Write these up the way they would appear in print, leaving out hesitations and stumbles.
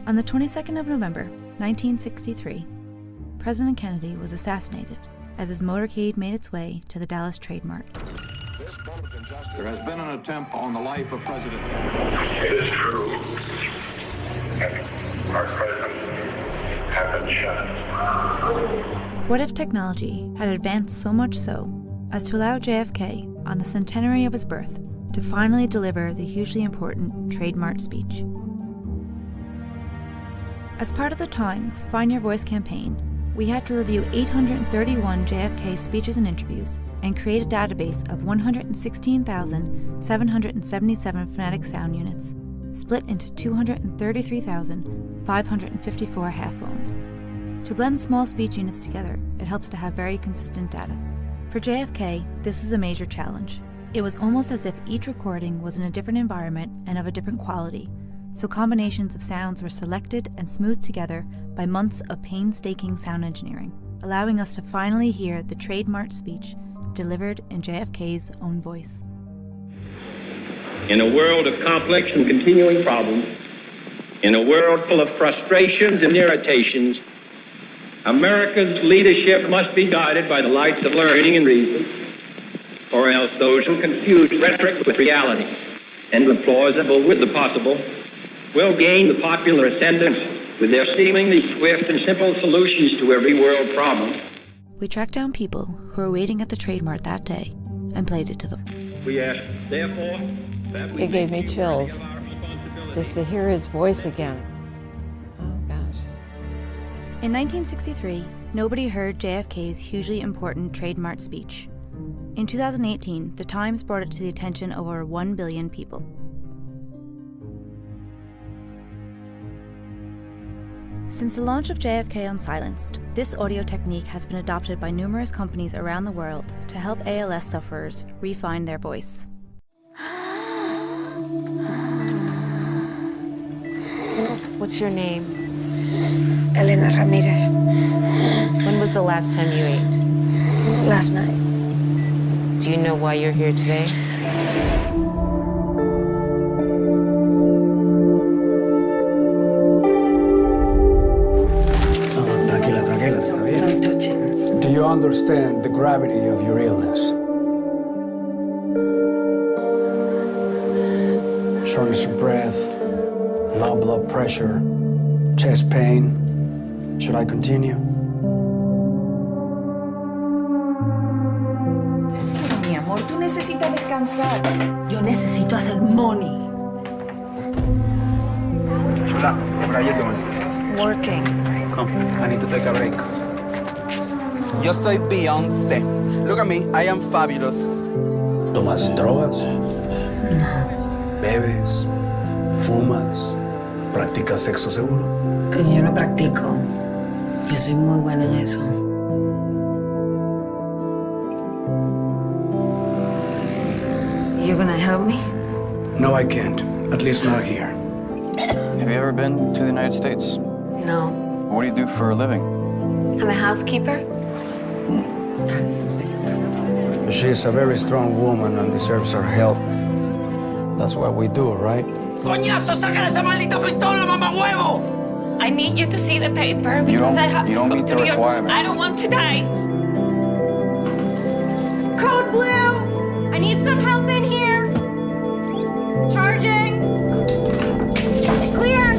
On the 22nd of November, 1963, President Kennedy was assassinated as his motorcade made its way to the Dallas Trade Mart. There has been an attempt on the life of President Kennedy. It is true. Our president has been shot. What if technology had advanced so much so as to allow JFK, on the centenary of his birth, to finally deliver the hugely important Trade Mart speech? As part of the Times Find Your Voice campaign, we had to review 831 JFK speeches and interviews and create a database of 116,777 phonetic sound units, split into 233,554 half phones. To blend small speech units together, it helps to have very consistent data. For JFK, this was a major challenge. It was almost as if each recording was in a different environment and of a different quality, so combinations of sounds were selected and smoothed together by months of painstaking sound engineering, allowing us to finally hear the Trade Mart speech delivered in JFK's own voice. In a world of complex and continuing problems, in a world full of frustrations and irritations, America's leadership must be guided by the lights of learning and reason, or else those who confuse rhetoric with reality and the plausible with the possible will gain the popular ascendance with their seemingly swift and simple solutions to every world problem. We tracked down people who were waiting at the Trade Mart that day and played it to them. We ask, therefore, that we It gave me chills just to hear his voice again. Oh, gosh. In 1963, nobody heard JFK's hugely important Trade Mart speech. In 2018, the Times brought it to the attention of over 1 billion people. Since the launch of JFK Unsilenced, this audio technique has been adopted by numerous companies around the world to help ALS sufferers refine their voice. What's your name? Elena Ramirez. When was the last time you ate? Last night. Do you know why you're here today? Don't touch it. Do you understand the gravity of your illness? Shortness of breath, low blood pressure, chest pain. Should I continue? Mi amor, tú necesitas descansar. Yo necesito hacer money. Chula, what are you doing? Working. Come, I need to take a break. Yo soy Beyoncé. Look at me, I am fabulous. ¿Tomas drogas? No. ¿Bebes? ¿Fumas? ¿Practicas sexo seguro? Yo no practico. Yo soy muy buena en eso. You're gonna help me? No, I can't. At least not here. Have you ever been to the United States? No. What do you do for a living? I'm a housekeeper. She's a very strong woman and deserves our help. That's what we do, right? ¡Coñazo, saca esa maldita pistola, mamá huevo! I need you to see the paper because I have to don't come meet to the New York. requirements. I don't want to die. Code Blue! I need some help in here. Charging. Clear.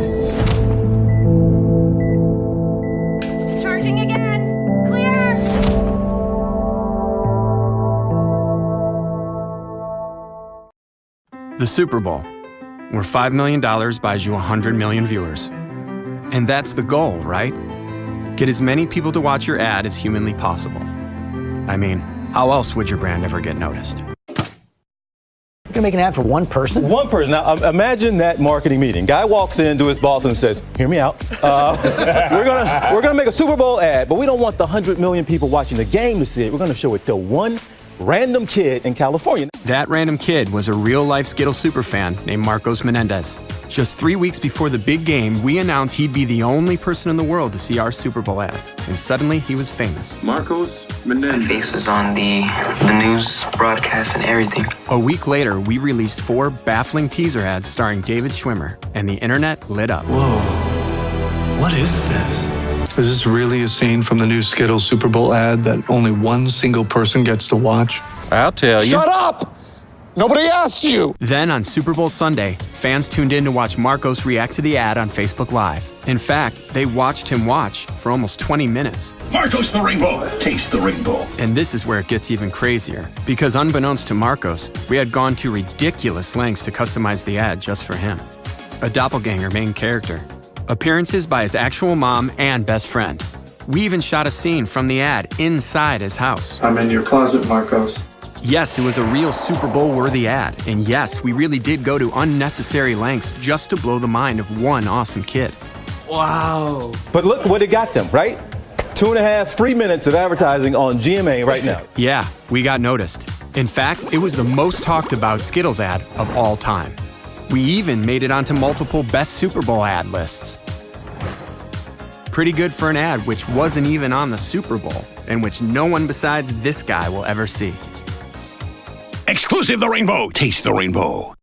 Charging again. Clear. The Super Bowl, where $5 million buys you 100 million viewers. And that's the goal, right? Get as many people to watch your ad as humanly possible. I mean, how else would your brand ever get noticed? You're gonna make an ad for one person? One person. Now, imagine that marketing meeting. Guy walks in to his boss and says, hear me out. We're gonna make a Super Bowl ad, but we don't want the 100 million people watching the game to see it. We're gonna show it to one random kid in California. That random kid was a real-life Skittles superfan named Marcos Menendez. Just 3 weeks before the big game, we announced he'd be the only person in the world to see our Super Bowl ad. And suddenly, he was famous. Marcos Menendez. My face was on the news broadcast and everything. A week later, we released 4 baffling teaser ads starring David Schwimmer, and the internet lit up. Whoa. What is this? Is this really a scene from the new Skittles Super Bowl ad that only one single person gets to watch? I'll tell you. Shut up! Nobody asked you! Then on Super Bowl Sunday, fans tuned in to watch Marcos react to the ad on Facebook Live. In fact, they watched him watch for almost 20 minutes. Marcos the Rainbow, taste the rainbow. And this is where it gets even crazier, because unbeknownst to Marcos, we had gone to ridiculous lengths to customize the ad just for him. A doppelganger main character. Appearances by his actual mom and best friend. We even shot a scene from the ad inside his house. I'm in your closet, Marcos. Yes, it was a real Super Bowl-worthy ad. And yes, we really did go to unnecessary lengths just to blow the mind of one awesome kid. Wow. But look what it got them, right? 2.5 free minutes of advertising on GMA right now. Yeah, we got noticed. In fact, it was the most talked about Skittles ad of all time. We even made it onto multiple Best Super Bowl ad lists. Pretty good for an ad which wasn't even on the Super Bowl, and which no one besides this guy will ever see. Exclusive the rainbow, taste the rainbow.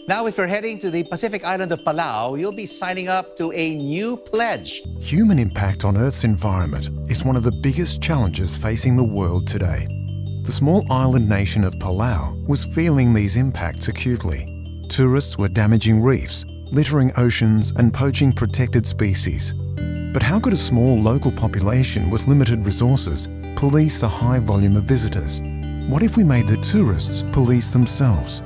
Now, if you're heading to the Pacific island of Palau, you'll be signing up to a new pledge. Human impact on Earth's environment is one of the biggest challenges facing the world today. The small island nation of Palau was feeling these impacts acutely. Tourists were damaging reefs, littering oceans, and poaching protected species. But how could a small local population with limited resources police the high volume of visitors? What if we made the tourists police themselves?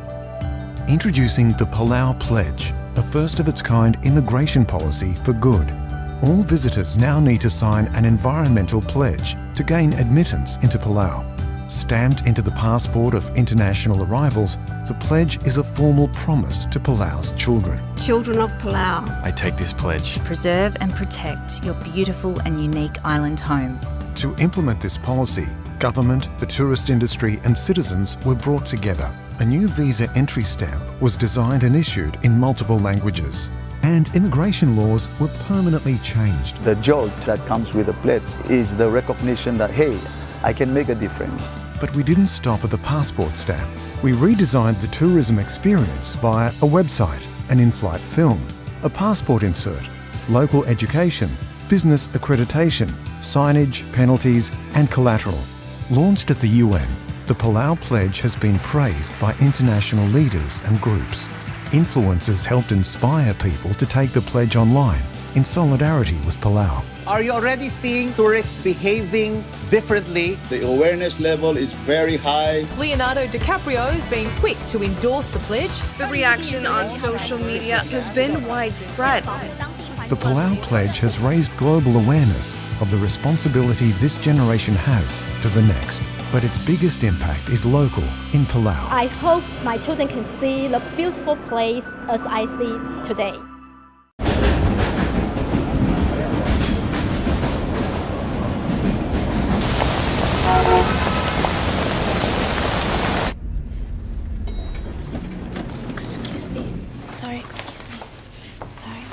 Introducing the Palau Pledge, a first-of-its-kind immigration policy for good. All visitors now need to sign an environmental pledge to gain admittance into Palau. Stamped into the passport of international arrivals, the pledge is a formal promise to Palau's children. Children of Palau, I take this pledge to preserve and protect your beautiful and unique island home. To implement this policy, government, the tourist industry and citizens were brought together. A new visa entry stamp was designed and issued in multiple languages. And immigration laws were permanently changed. The jolt that comes with the pledge is the recognition that, hey, I can make a difference. But we didn't stop at the passport stamp. We redesigned the tourism experience via a website, an in-flight film, a passport insert, local education, business accreditation, signage, penalties, and collateral. Launched at the UN, the Palau Pledge has been praised by international leaders and groups. Influencers helped inspire people to take the pledge online in solidarity with Palau. Are you already seeing tourists behaving differently? The awareness level is very high. Leonardo DiCaprio has been quick to endorse the pledge. The reaction on social media has been widespread. The Palau Pledge has raised global awareness of the responsibility this generation has to the next. But its biggest impact is local, in Palau. I hope my children can see the beautiful place as I see today. Excuse me. Sorry, excuse me. Sorry.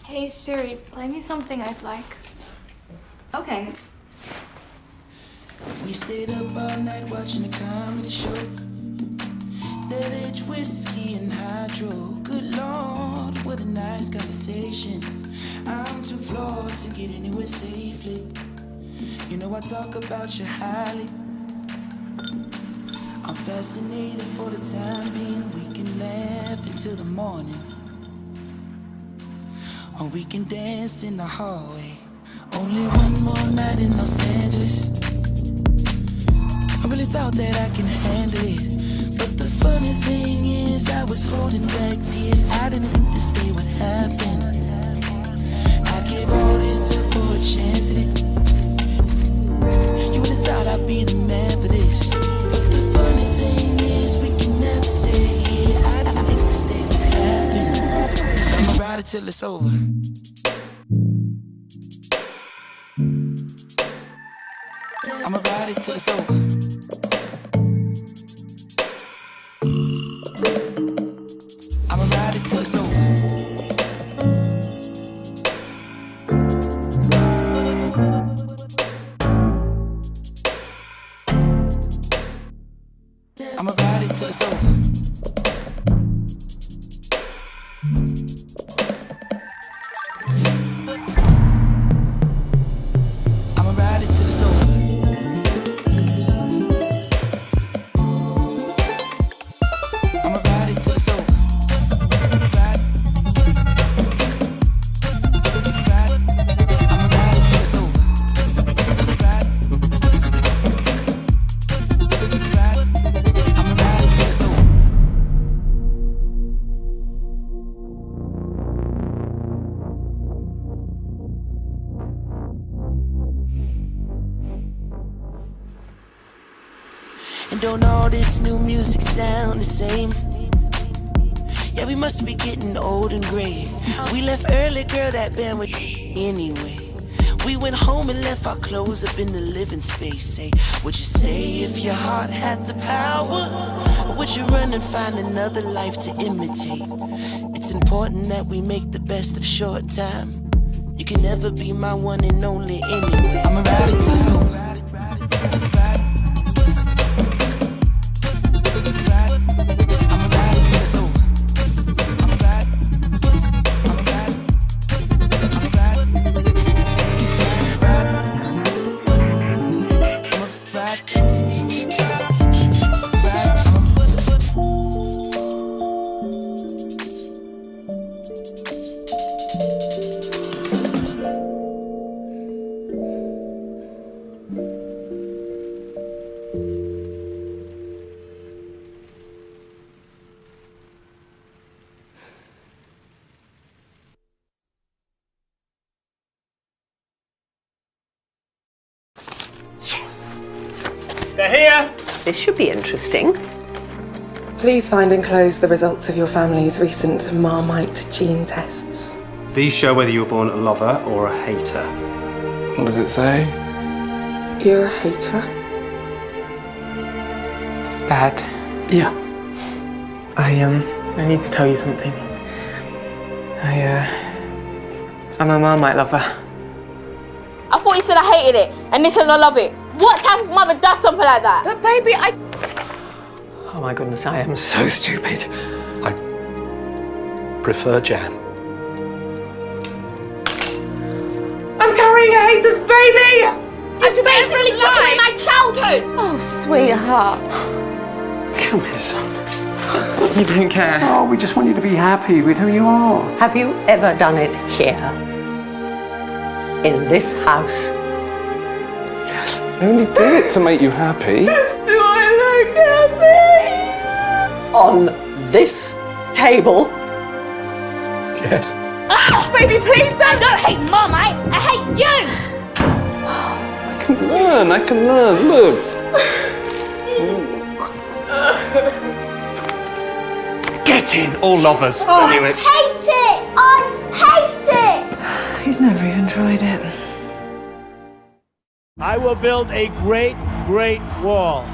Hey Siri, play me something I'd like. Okay. We stayed up all night watching a comedy show. That age whiskey and hydro. Good Lord, what a nice conversation. I'm too flawed to get anywhere safely. You know I talk about you highly. I'm fascinated for the time being. We can laugh until the morning. Or we can dance in the hallway. Only one more night in Los Angeles. I really thought that I can handle it. But the funny thing is I was holding back tears. I didn't think this day would happen. I gave all this up for a chance at it. You would've thought I'd be the man for this. But the funny thing is we can never stay here. I didn't think this day would happen. I'ma ride it till it's over. I'ma ride it till it's over. I'ma ride it till it's over. I'ma ride it till it's over. I'ma ride it till it's over. I'ma ride it till it's over. Ride. Ride. I'ma ride it till it's over. Ride. Ride. I'ma ride it till it's over. And don't all this new music sound the same? Yeah, we must be getting old and gray. We left early, girl, that band with anyway. We went home and left our clothes up in the living space. Say, would you stay if your heart had the power? Or would you run and find another life to imitate? It's important that we make the best of short time. You can never be my one and only anyway. I'ma ride it till it's over. Yes! They're here! This should be interesting. Please find and close the results of your family's recent Marmite gene tests. These show whether you were born a lover or a hater. What does it say? You're a hater? Dad. Yeah. I need to tell you something. I'm a Marmite lover. I thought you said I hated it, and this says I love it. What type of mother does something like that? But baby, Oh my goodness, I am so stupid. I prefer jam. I'm carrying a hater's baby! You basically took away my childhood! Oh, sweetheart. Come here, son. You don't care. Oh, we just want you to be happy with who you are. Have you ever done it here? In this house? Yes. I only did it to make you happy. Do I look happy? On this table? Yes. Ah! Baby, please don't! I don't hate Marmite, I hate you! I can learn, look. Get in, all lovers. Oh, I hate it! I hate it! He's never even tried it. I will build a great, great wall.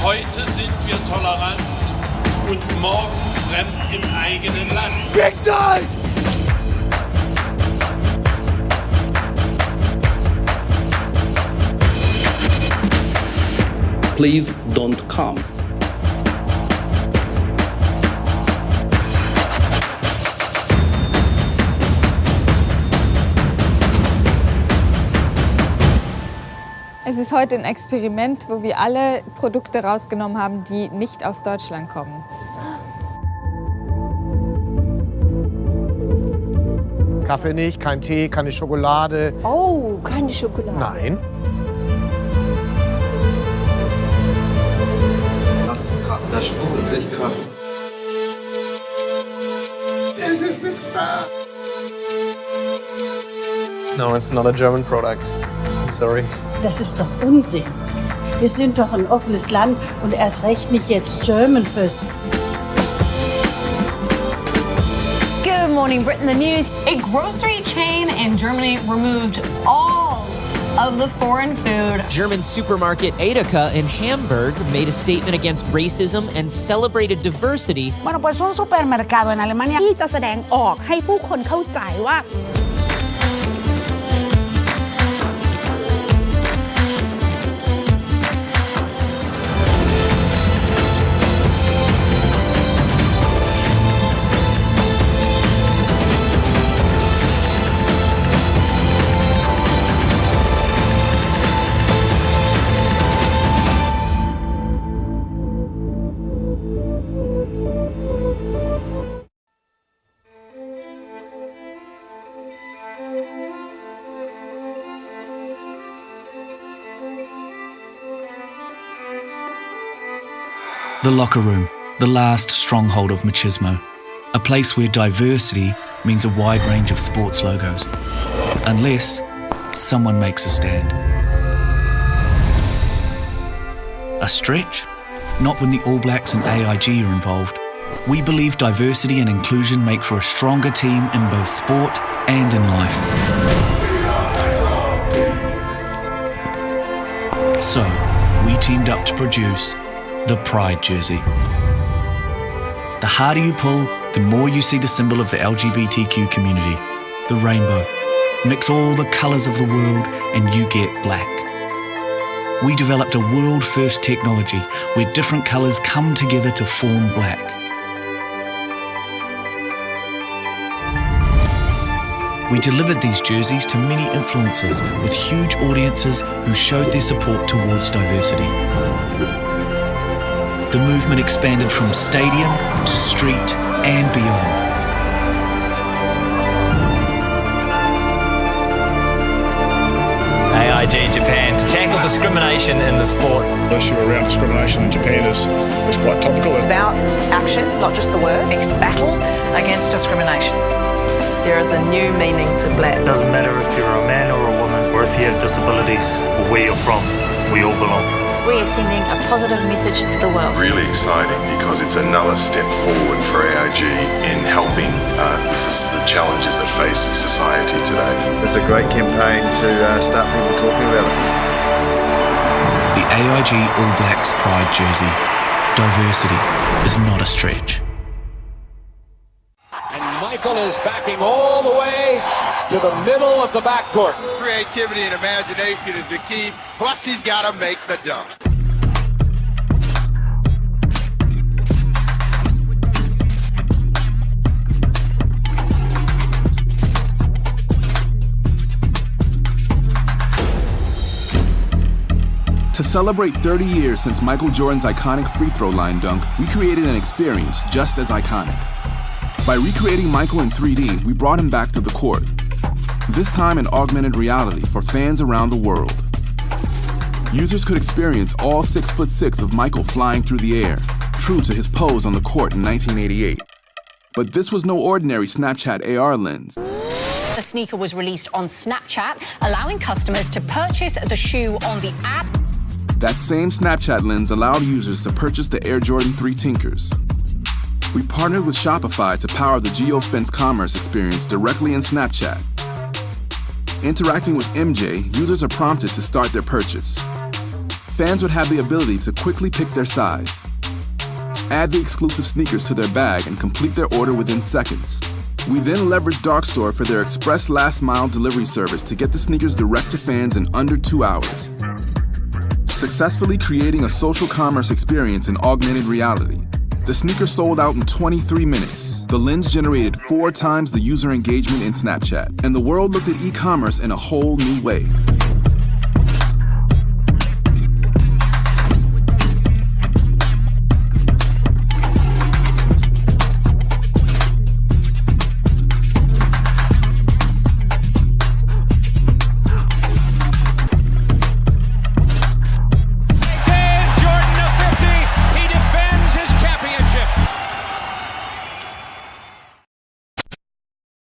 Heute sind wir tolerant und morgen fremd im eigenen Land. Victors! Please don't come. Es ist heute ein Experiment, wo wir alle Produkte rausgenommen haben, die nicht aus Deutschland kommen. Kaffee nicht, kein Tee, keine Schokolade. Oh, keine Schokolade. Nein. Das ist krass, der Spruch ist echt krass. Es ist nichts da. No, it's not a German product. I'm sorry. Das ist doch Unsinn. Wir sind doch ein offenes Land und erst recht nicht jetzt German first. Good Morning Britain, the news. A grocery chain in Germany removed all of the foreign food. German supermarket EDEKA in Hamburg made a statement against racism and celebrated diversity. Bueno, pues un supermercado en Alemania ที่จะแสดงออกให้ผู้คนเข้าใจว่า The locker room, the last stronghold of machismo. A place where diversity means a wide range of sports logos. Unless someone makes a stand. A stretch? Not when the All Blacks and AIG are involved. We believe diversity and inclusion make for a stronger team in both sport and in life. So, we teamed up to produce the Pride jersey. The harder you pull, the more you see the symbol of the LGBTQ community, the rainbow. Mix all the colours of the world and you get black. We developed a world-first technology where different colours come together to form black. We delivered these jerseys to many influencers with huge audiences who showed their support towards diversity. The movement expanded from stadium to street and beyond. AIG Japan to tackle discrimination in the sport. The issue around discrimination in Japan is quite topical. It's about action, not just the word. Next battle against discrimination. There is a new meaning to black. It doesn't matter if you're a man or a woman, or if you have disabilities, or where you're from, we all belong. We are sending a positive message to the world. Really exciting because it's another step forward for AIG in helping the challenges that face society today. It's a great campaign to start people talking about it. The AIG All Blacks Pride jersey. Diversity is not a stretch. And Michael is backing all the way to the middle of the backcourt. Creativity and imagination is the key. Plus, he's got to make the dunk. To celebrate 30 years since Michael Jordan's iconic free throw line dunk, we created an experience just as iconic. By recreating Michael in 3D, we brought him back to the court. This time in augmented reality for fans around the world. Users could experience all 6'6" of Michael flying through the air, true to his pose on the court in 1988. But this was no ordinary Snapchat AR lens. The sneaker was released on Snapchat, allowing customers to purchase the shoe on the app. That same Snapchat lens allowed users to purchase the Air Jordan 3 Tinkers. We partnered with Shopify to power the geofence commerce experience directly in Snapchat. Interacting with MJ, users are prompted to start their purchase. Fans would have the ability to quickly pick their size, add the exclusive sneakers to their bag, and complete their order within seconds. We then leveraged Darkstore for their express last-mile delivery service to get the sneakers direct to fans in under 2 hours. Successfully creating a social commerce experience in augmented reality. The sneaker sold out in 23 minutes. The lens generated 4 times the user engagement in Snapchat, and the world looked at e-commerce in a whole new way.